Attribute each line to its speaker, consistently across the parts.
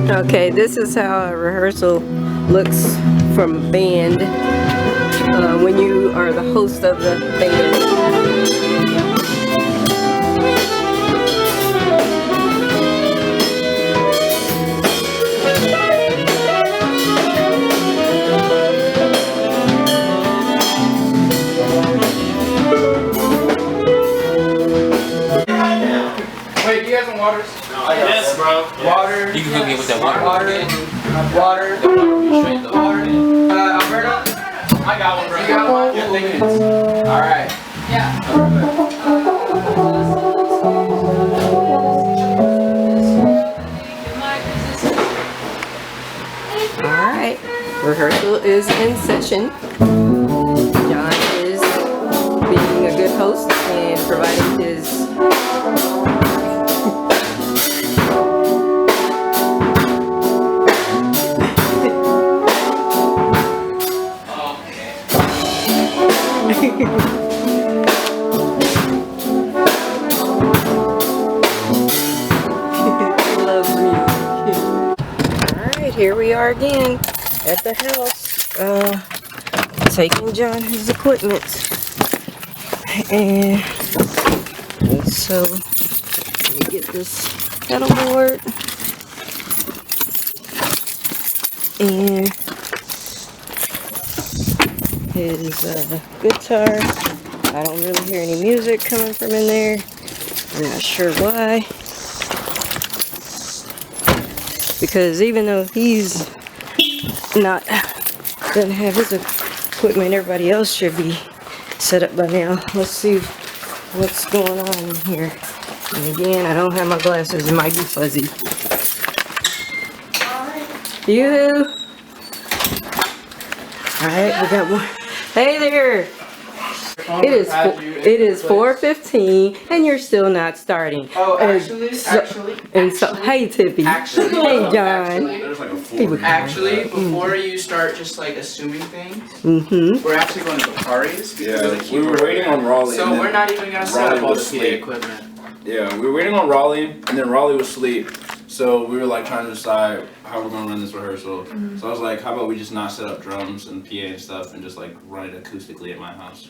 Speaker 1: Okay, this is how a rehearsal looks from band when you are the host of the band.
Speaker 2: Wait, do you guys want waters?
Speaker 3: No, yes, bro.
Speaker 2: Water.
Speaker 3: You can hook me up with that water.
Speaker 2: Water. Alberto? I got one, bro. You got one? Yeah, thank you. Alright. Yeah.
Speaker 1: Alright, rehearsal is in session. John is being a good host and providing his loves music. Alright, here we are again at the house, taking John his equipment, and so let me get this pedal board and his guitar. I don't really hear any music coming from in there. I'm not sure why. Because even though he's not doesn't have his equipment, everybody else should be set up by now. Let's see what's going on in here. And again, I don't have my glasses. It might be fuzzy. You. Alright, we got one. Hey there! It is 4:15 and you're still not starting.
Speaker 2: Oh, actually,
Speaker 1: hey Tippy. Hey John.
Speaker 2: Actually, before you start just like assuming things, we're actually going to Bakari's.
Speaker 4: Yeah, we were waiting on Raleigh.
Speaker 2: So we're not even gonna set up all the PA
Speaker 4: asleep.
Speaker 2: equipment.
Speaker 4: Yeah, we were waiting on Raleigh, and then Raleigh was asleep. So we were like trying to decide how we're gonna run this rehearsal. So I was like, how about we just not set up drums and PA and stuff and just like run it acoustically at my house.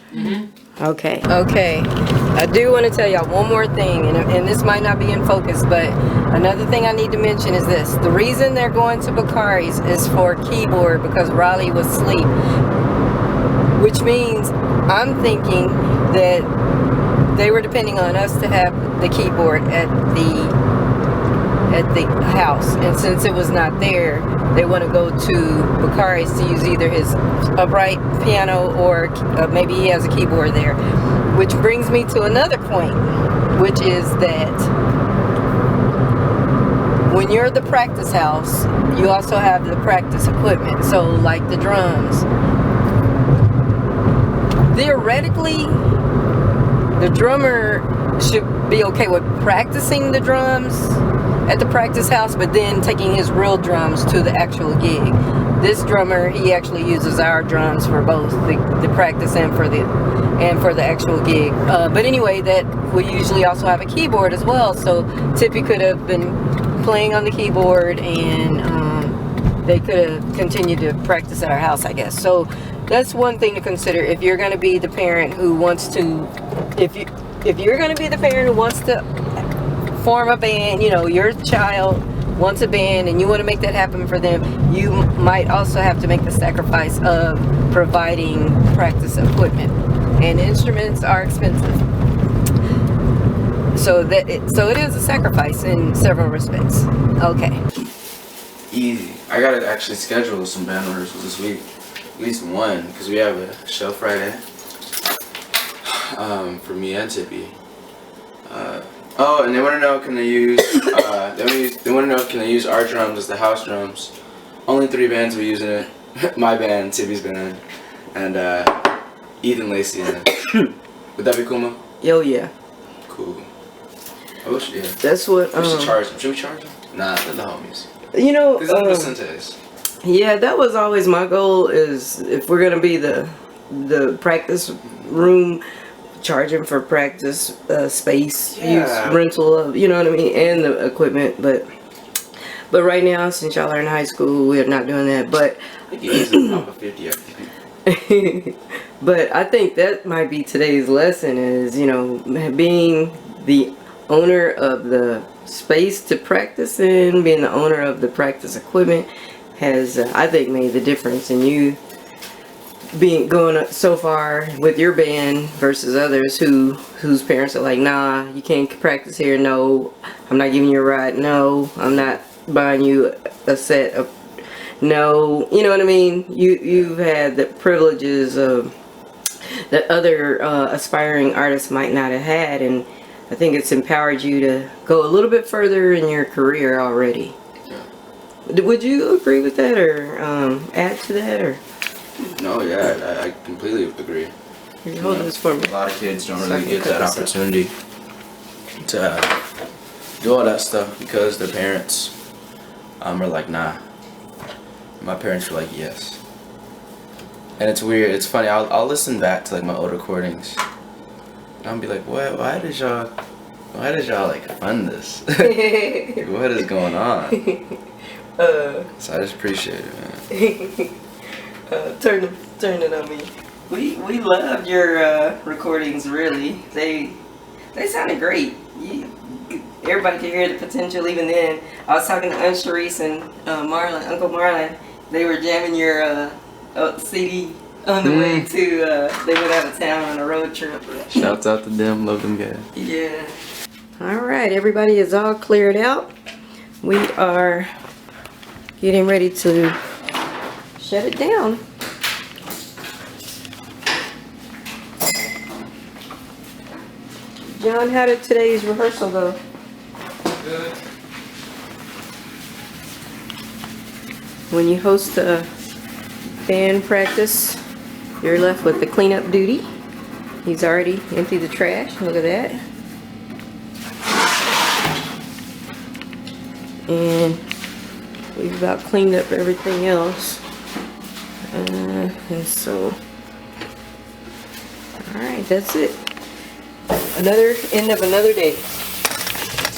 Speaker 1: Okay. I do want to tell y'all one more thing, and this might not be in focus, but another thing I need to mention is this. The reason they're going to Bakari's is for keyboard because Raleigh was asleep. Which means I'm thinking that they were depending on us to have the keyboard at the house, and since it was not there, they want to go to Bakari's to use either his upright piano or maybe he has a keyboard there. Which brings me to another point, which is that when you're at the practice house, you also have the practice equipment. So like the drums. Theoretically, the drummer should be okay with practicing the drums at the practice house, but then taking his real drums to the actual gig. This drummer, he actually uses our drums for both the practice and for the actual gig. But anyway, that we usually also have a keyboard as well, so Tippy could have been playing on the keyboard and they could have continued to practice at our house, I guess. So that's one thing to consider if you're going to be the parent who wants to, if you're going to be the parent who wants to form a band, you know, your child wants a band and you want to make that happen for them, you might also have to make the sacrifice of providing practice equipment, and instruments are expensive. So it is a sacrifice in several respects. Okay.
Speaker 5: Easy. I gotta actually schedule some band rehearsals this week. At least one, because we have a show Friday. For me and Tippy. Oh, and they want to know can they use they want to know can they use our drums as the house drums. Only 3 bands will be using it. My band, Tippy's band, and Ethan Lacey. Would that be cool, Mo?
Speaker 1: Yo, yeah.
Speaker 5: Cool. I wish, yeah.
Speaker 1: That's what.
Speaker 5: We should charge them. Should we charge them? Nah, they're the homies.
Speaker 1: You know.
Speaker 5: These are Vicentes.
Speaker 1: Yeah, that was always my goal. Is if we're gonna be the practice room, charging for practice space, use rental of, you know what I mean, and the equipment. But But right now, since y'all are in high school, we're not doing that. But
Speaker 5: I think it is a top of 50, I think.
Speaker 1: but I think that might be today's lesson is, you know, being the owner of the space to practice in, being the owner of the practice equipment has, I think, made the difference in you being going so far with your band versus others whose parents are like, nah, you can't practice here. No, I'm not giving you a ride. No, I'm not buying you a set of. No, you know what I mean? You've had the privileges of that other aspiring artists might not have had, and I think it's empowered you to go a little bit further in your career already.
Speaker 5: Yeah.
Speaker 1: Would you agree with that, or add to that, or?
Speaker 5: No, yeah, I completely agree.
Speaker 1: Here, hold this for me.
Speaker 5: A lot of kids don't
Speaker 1: So I
Speaker 5: really
Speaker 1: can
Speaker 5: get
Speaker 1: cut
Speaker 5: that
Speaker 1: this up.
Speaker 5: opportunity to do all that stuff because their parents are like, nah. My parents were like, yes. And it's weird. It's funny. I'll listen back to like my old recordings. And I'll be like, what? Why did y'all like fund this? Like, what is going on? So I just appreciate it, man.
Speaker 1: Turn it on me. We loved your recordings. Really, they sounded great. Everybody could hear the potential. Even then, I was talking to Aunt Sharice and Uncle Marlon. They were jamming your CD on the way to. They went out of town on a road trip.
Speaker 5: Shouts out to them. Love them guys.
Speaker 1: Yeah. All right, everybody is all cleared out. We are getting ready to shut it down. John, how did today's rehearsal go?
Speaker 2: Good.
Speaker 1: When you host a band practice, you're left with the cleanup duty. He's already emptied the trash. Look at that. And we've about cleaned up everything else. And so, alright, that's it. Another end of another day.